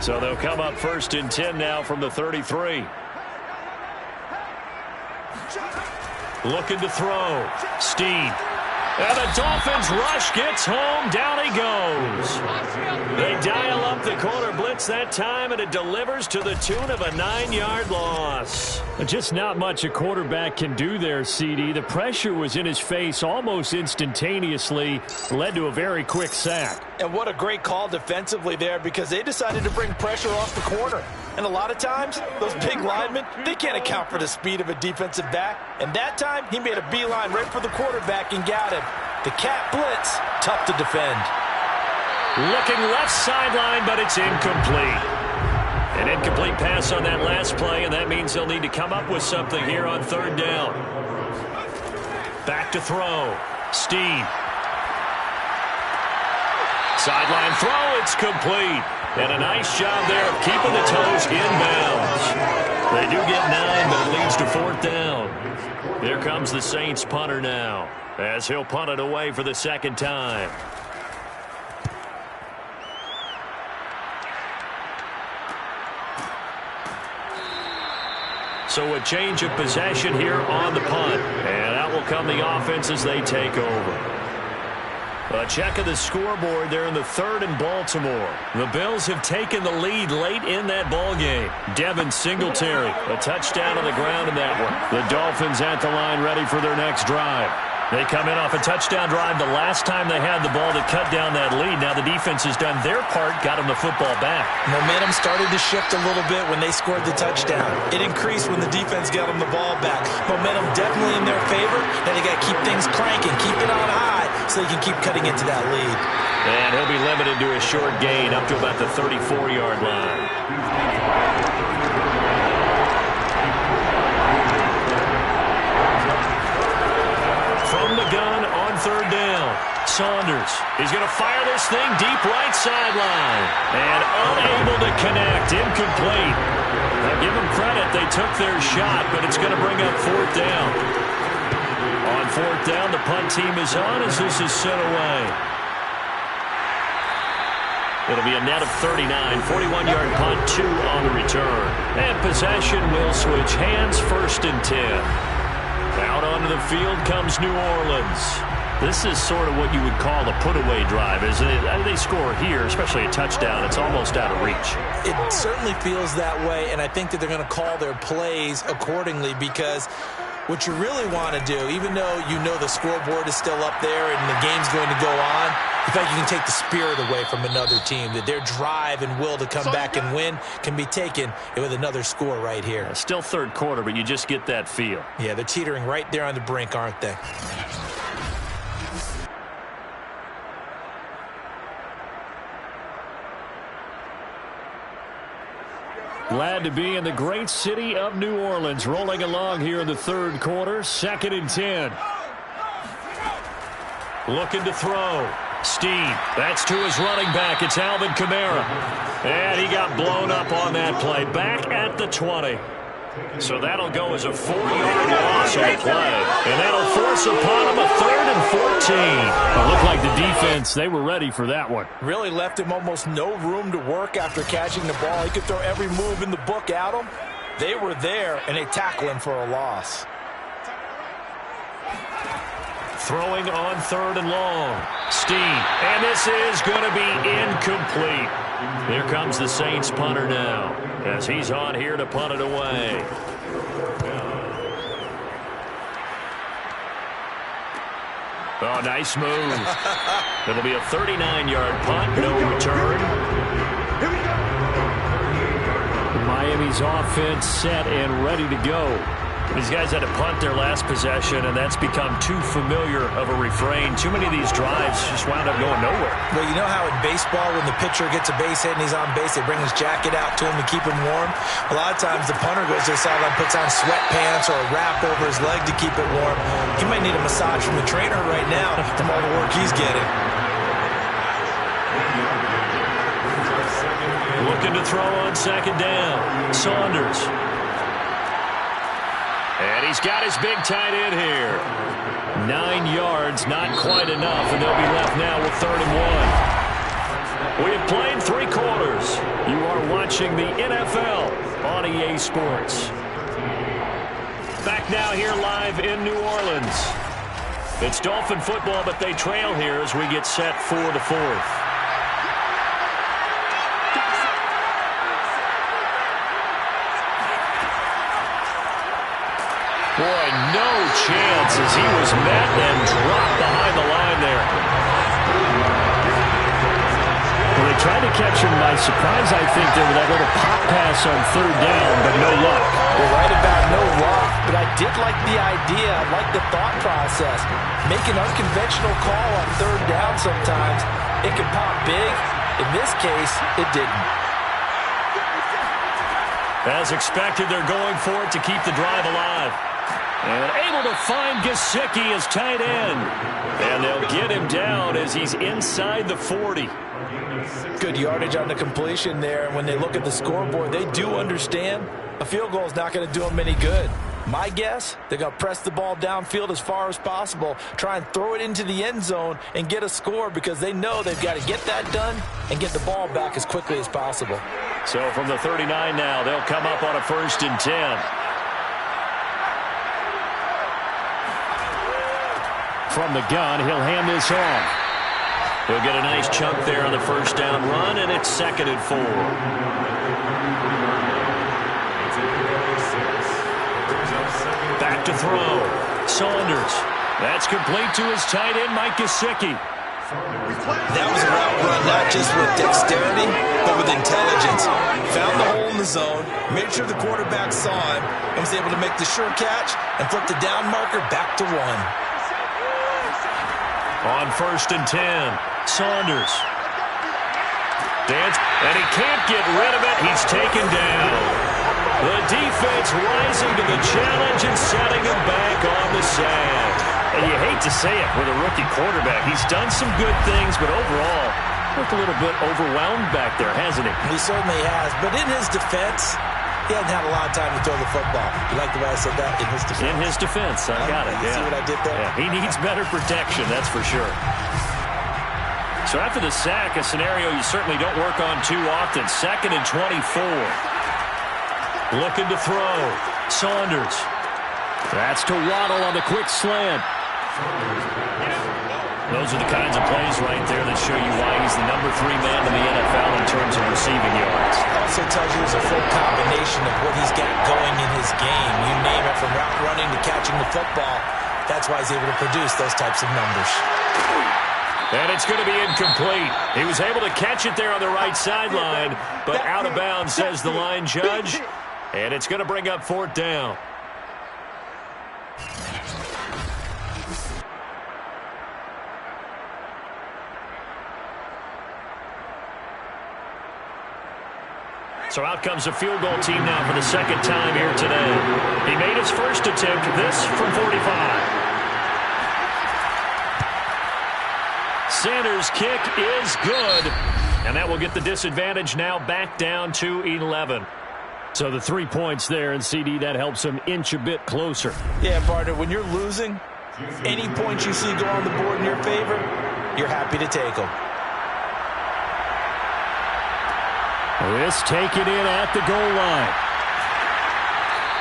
So they'll come up 1st and 10 now from the 33. Looking to throw. Steve. And the Dolphins rush gets home. Down he goes. They dial up the corner blitz that time, and it delivers to the tune of a 9-yard loss. Just not much a quarterback can do there, CD. The pressure was in his face almost instantaneously. Led to a very quick sack. And what a great call defensively there, because they decided to bring pressure off the corner. And a lot of times, those big linemen, they can't account for the speed of a defensive back. And that time, he made a beeline right for the quarterback and got him. The cat blitz, tough to defend. Looking left sideline, but it's incomplete. An incomplete pass on that last play, and that means they'll need to come up with something here on 3rd down. Back to throw. Steve. Sideline throw, it's complete. And a nice job there of keeping the toes inbounds. They do get 9, but it leads to 4th down. Here comes the Saints punter now, as he'll punt it away for the 2nd time. So a change of possession here on the punt. And out will come the offense as they take over. A check of the scoreboard there in the 3rd and Baltimore. The Bills have taken the lead late in that ball game. Devin Singletary, a touchdown on the ground in that one. The Dolphins at the line ready for their next drive. They come in off a touchdown drive the last time they had the ball to cut down that lead. Now the defense has done their part, got them the football back. Momentum started to shift a little bit when they scored the touchdown. It increased when the defense got them the ball back. Momentum definitely in their favor. Now they got to keep things cranking, keep it on high, so they can keep cutting into that lead. And he'll be limited to a short gain up to about the 34-yard line. From the gun on third down, Saunders. He's going to fire this thing deep right sideline. And unable to connect. Incomplete. Now give them credit. They took their shot, but it's going to bring up fourth down. On fourth down, the punt team is on as this is sent away. It'll be a net of 39, 41-yard punt, 2 on the return. And possession will switch hands, 1st and 10. Out onto the field comes New Orleans. This is sort of what you would call a put-away drive, isn't it? They score here, especially a touchdown. It's almost out of reach. It certainly feels that way, and I think that they're going to call their plays accordingly because what you really want to do, even though you know the scoreboard is still up there and the game's going to go on, in fact, you can take the spirit away from another team, that their drive and will to come back and win can be taken with another score right here. Still third quarter, but you just get that feel. Yeah, they're teetering right there on the brink, aren't they? Glad to be in the great city of New Orleans, rolling along here in the third quarter, 2nd and 10. Looking to throw. Steve, that's to his running back. It's Alvin Kamara. And he got blown up on that play. Back at the 20. So that'll go as a 4-yard loss on the play. And that'll force upon him a 3rd and 14. It looked like the defense, they were ready for that one. Really left him almost no room to work after catching the ball. He could throw every move in the book at him. They were there, and they tackle him for a loss. Throwing on 3rd and long. Steve, and this is going to be incomplete. Here comes the Saints punter now as he's on here to punt it away. Oh, nice move. It'll be a 39-yard punt, no return. Miami's offense set and ready to go. These guys had to punt their last possession, and that's become too familiar of a refrain. Too many of these drives just wound up going nowhere. Well, you know how in baseball, when the pitcher gets a base hit and he's on base, they bring his jacket out to him to keep him warm? A lot of times the punter goes to the sideline, puts on sweatpants or a wrap over his leg to keep it warm. He might need a massage from the trainer right now from all the work he's getting. Looking to throw on 2nd down. Saunders. And he's got his big tight end here. 9 yards, not quite enough, and they'll be left now with 3rd and 1. We have played 3 quarters. You are watching the NFL on EA Sports. Back now here live in New Orleans. It's Dolphin football, but they trail here as we get set for the 4th. Boy, no chance as he was met and dropped behind the line there. Well, they tried to catch him by surprise, I think, there with that little pop pass on 3rd down, but no luck. You're right about no luck, but I did like the idea. I like the thought process. Make an unconventional call on 3rd down sometimes. It can pop big. In this case, it didn't. As expected, they're going for it to keep the drive alive. And able to find Gesicki as tight end. And they'll get him down as he's inside the 40. Good yardage on the completion there. And when they look at the scoreboard, they do understand a field goal is not going to do them any good. My guess, they're going to press the ball downfield as far as possible, try and throw it into the end zone and get a score because they know they've got to get that done and get the ball back as quickly as possible. So from the 39 now, they'll come up on a 1st and 10. From the gun, he'll hand this off. He'll get a nice chunk there on the 1st down run, and it's 2nd and 4. Back to throw. Saunders. That's complete to his tight end, Mike Gesicki. That was a route run not just with dexterity, but with intelligence. Found the hole in the zone, made sure the quarterback saw him, and was able to make the sure catch and flip the down marker back to 1. On 1st and 10, Saunders. And he can't get rid of it. He's taken down. The defense rising to the challenge and setting him back on the sand. And you hate to say it with a rookie quarterback. He's done some good things, but overall, looked a little bit overwhelmed back there, hasn't he? He certainly has. But in his defense, he hasn't had a lot of time to throw the football. You like the way I said that? In his defense. In his defense. I got it. You see what I did there? Yeah, he needs better protection, that's for sure. So after the sack, a scenario you certainly don't work on too often. 2nd and 24. Looking to throw. Saunders. That's to Waddle on the quick slant. Those are the kinds of plays right there that show you why he's the number 3 man in the NFL in terms of receiving yards. Also tells you it's a full combination of what he's got going in his game. You name it, from route running to catching the football. That's why he's able to produce those types of numbers. And it's going to be incomplete. He was able to catch it there on the right sideline, but out of bounds, says the line judge. And it's going to bring up 4th down. So out comes a field goal team now for the 2nd time here today. He made his first attempt, this from 45. Sanders' kick is good, and that will get the disadvantage now back down to 11. So the 3 points there, and CD, that helps him inch a bit closer. Yeah, partner, when you're losing, any points you see go on the board in your favor, you're happy to take them. This taken in at the goal line.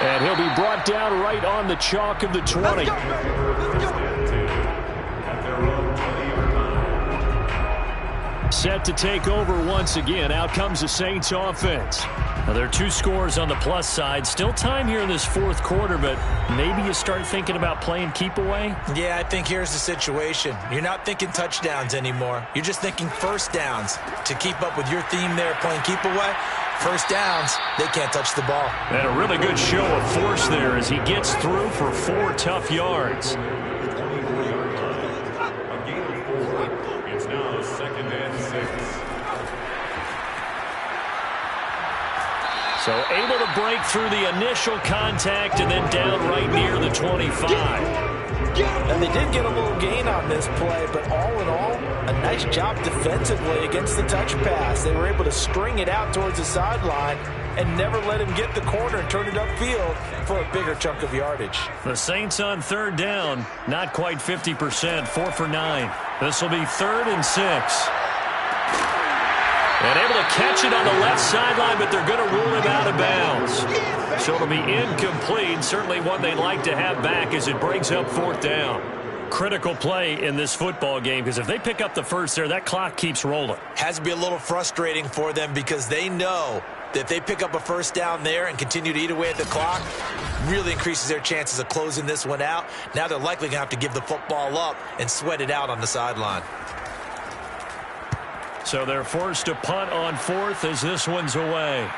And he'll be brought down right on the chalk of the 20. Set to take over once again. Out comes the Saints offense. Now, there are 2 scores on the plus side. Still time here in this 4th quarter, but maybe you start thinking about playing keep away? Yeah, I think here's the situation. You're not thinking touchdowns anymore. You're just thinking first downs. To keep up with your theme there, playing keep away, first downs, they can't touch the ball. And a really good show of force there as he gets through for 4 tough yards. It's now 2nd and 6. So able to break through the initial contact and then down right near the 25. And they did get a little gain on this play, but all in all, a nice job defensively against the touch pass. They were able to string it out towards the sideline and never let him get the corner and turn it upfield for a bigger chunk of yardage. The Saints on 3rd down, not quite 50%, 4 for 9. This will be 3rd and 6. And able to catch it on the left sideline, but they're going to rule him out of bounds. So it'll be incomplete. Certainly one they'd like to have back as it brings up 4th down. Critical play in this football game, because if they pick up the first there, that clock keeps rolling. Has to be a little frustrating for them because they know that if they pick up a first down there and continue to eat away at the clock, really increases their chances of closing this one out. Now they're likely going to have to give the football up and sweat it out on the sideline. So they're forced to punt on 4th as this one's away.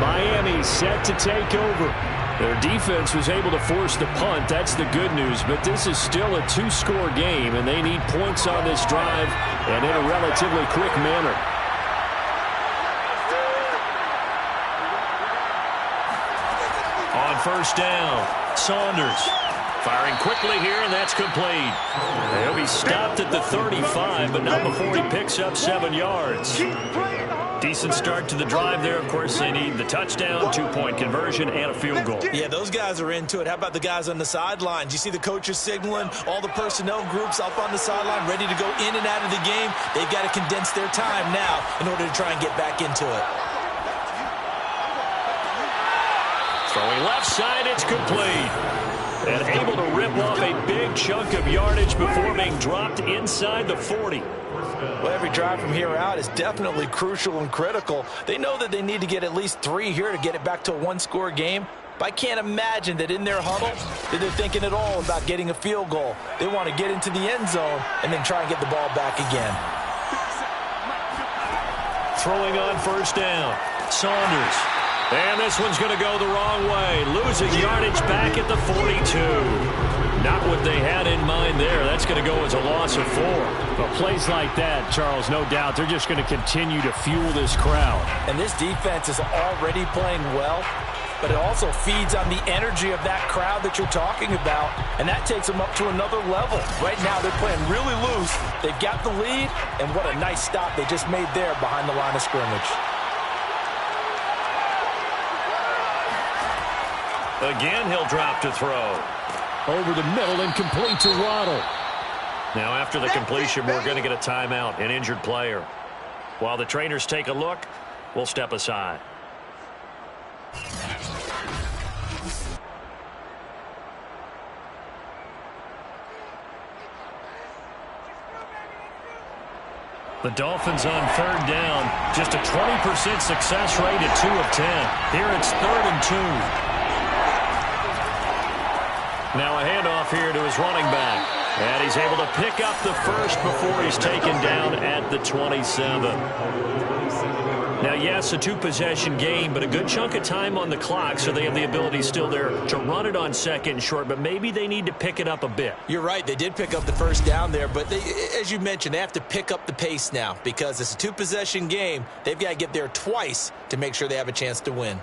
Miami set to take over. Their defense was able to force the punt. That's the good news. But this is still a 2-score game, and they need points on this drive and in a relatively quick manner. On 1st down, Saunders firing quickly here, and that's complete. He'll be stopped at the 35, but not before he picks up 7 yards. Decent start to the drive there. Of course, they need the touchdown, 2-point conversion, and a field goal. Yeah, those guys are into it. How about the guys on the sidelines? You see the coaches signaling, all the personnel groups up on the sideline ready to go in and out of the game. They've got to condense their time now in order to try and get back into it. Throwing left side, it's complete. And able to rip off a big chunk of yardage before being dropped inside the 40. Well, every drive from here out is definitely crucial and critical. They know that they need to get at least 3 here to get it back to a 1-score game. But I can't imagine that in their huddle that they're thinking at all about getting a field goal. They want to get into the end zone and then try and get the ball back again. Throwing on 1st down, Saunders. And this one's going to go the wrong way. Losing yardage back at the 42. Not what they had in mind there. That's going to go as a loss of 4. But plays like that, Charles, no doubt, they're just going to continue to fuel this crowd. And this defense is already playing well, but it also feeds on the energy of that crowd that you're talking about, and that takes them up to another level. Right now, they're playing really loose. They've got the lead, and what a nice stop they just made there behind the line of scrimmage. Again, he'll drop to throw. Over the middle and complete to Waddle. Now, after the completion, we're going to get a timeout, an injured player. While the trainers take a look, we'll step aside. The Dolphins on 3rd down. Just a 20% success rate at 2 of 10. Here it's 3rd and 2. Now a handoff here to his running back. And he's able to pick up the first before he's taken down at the 27. Now, yes, a 2-possession game, but a good chunk of time on the clock, so they have the ability still there to run it on 2nd and short, but maybe they need to pick it up a bit. You're right. They did pick up the first down there, but as you mentioned, they have to pick up the pace now because it's a 2-possession game. They've got to get there twice to make sure they have a chance to win.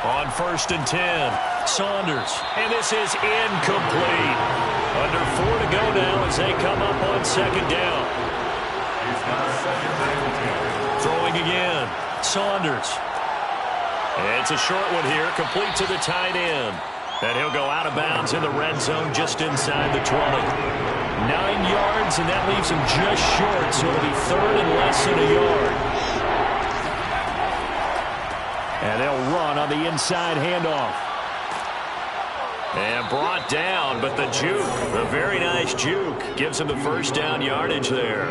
On 1st and 10, Saunders, and this is incomplete. Under 4 to go now as they come up on 2nd down. Throwing again, Saunders. It's a short one here, complete to the tight end. And he'll go out of bounds in the red zone just inside the 20. 9 yards, and that leaves him just short, so it'll be 3rd and less than a yard. And they'll run on the inside handoff. And brought down, but the juke, a very nice juke, gives him the first down yardage there.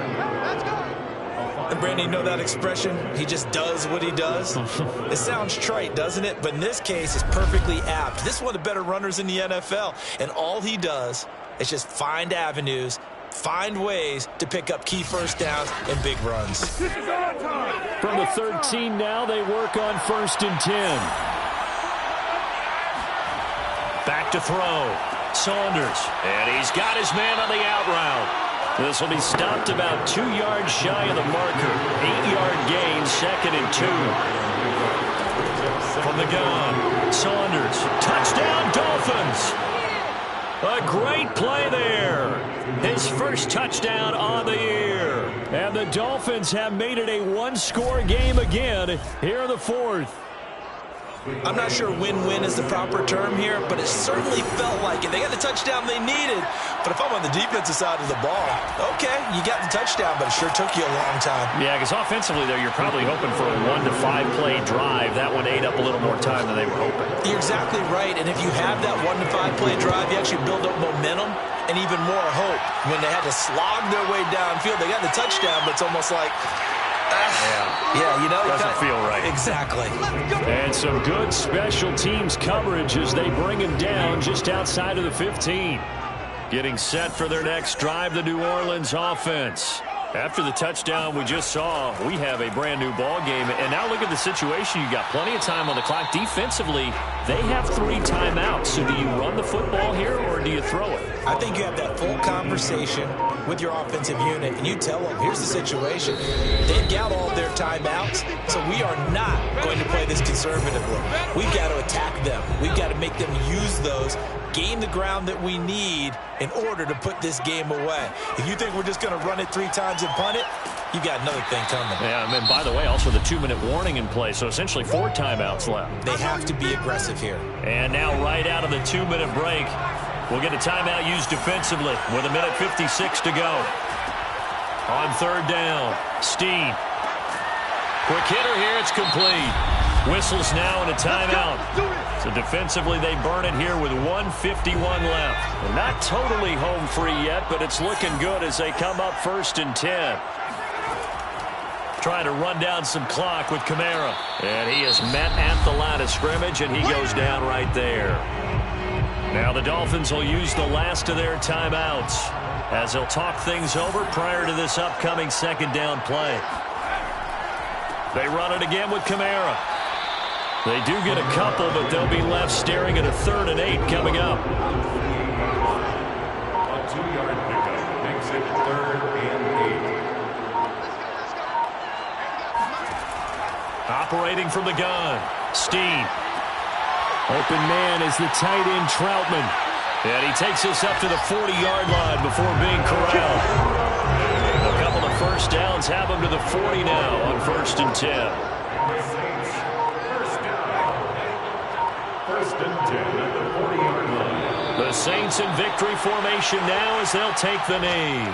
And Brandon, you know that expression? He just does what he does. It sounds trite, doesn't it? But in this case, it's perfectly apt. This is one of the better runners in the NFL. And all he does is just find avenues, find ways to pick up key first downs and big runs. From the 13 now, they work on 1st and 10. Back to throw. Saunders. And he's got his man on the out route. This will be stopped about 2 yards shy of the marker. 8-yard gain, 2nd and 2. From the gun, Saunders. Touchdown, Dolphins. A great play there. His first touchdown on the year. And the Dolphins have made it a 1-score game again here in the 4th. I'm not sure win-win is the proper term here, but it certainly felt like it. They got the touchdown they needed, but if I'm on the defensive side of the ball, okay, you got the touchdown, but it sure took you a long time. Yeah, because offensively, though, you're probably hoping for a 1 to 5 play drive. That one ate up a little more time than they were hoping. You're exactly right, and if you have that 1 to 5 play drive, you actually build up momentum and even more hope. When they had to slog their way downfield, they got the touchdown, but it's almost like, yeah, you know, doesn't feel right. Exactly. And some good special teams coverage as they bring him down just outside of the 15. Getting set for their next drive, the New Orleans offense. After the touchdown we just saw, we have a brand new ball game. And now look at the situation. You got plenty of time on the clock. Defensively, they have 3 timeouts. So do you run the football here or do you throw it? I think you have that full conversation with your offensive unit, and you tell them, here's the situation. They've got all their timeouts, so we are not going to play this conservatively. We've got to attack them. We've got to make them use those, gain the ground that we need in order to put this game away. If you think we're just going to run it 3 times and punt it, you got another thing coming. Yeah, and by the way, also the 2-minute warning in play, so essentially 4 timeouts left. They have to be aggressive here. And now right out of the 2-minute break, we'll get a timeout used defensively with 1:56 to go. On 3rd down, Steen. Quick hitter here, it's complete. Whistles now and a timeout. So defensively, they burn it here with 1:51 left. Well, not totally home free yet, but it's looking good as they come up 1st and 10. Trying to run down some clock with Kamara. And he is met at the line of scrimmage, and he goes down right there. Now the Dolphins will use the last of their timeouts as they'll talk things over prior to this upcoming second down play. They run it again with Kamara. They do get a couple, but they'll be left staring at a 3rd and 8 coming up. A 2-yard pickup makes it 3rd and 8. Operating from the gun, Steen. Open man is the tight end Troutman. And he takes us up to the 40-yard line before being corralled. A couple of first downs have him to the 40 now on 1st and 10. First and 10 at the 40-yard line. The Saints in victory formation now as they'll take the knee.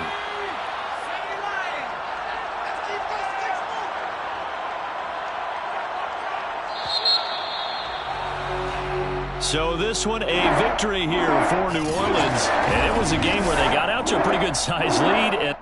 So this one a victory here for New Orleans. And it was a game where they got out to a pretty good size lead.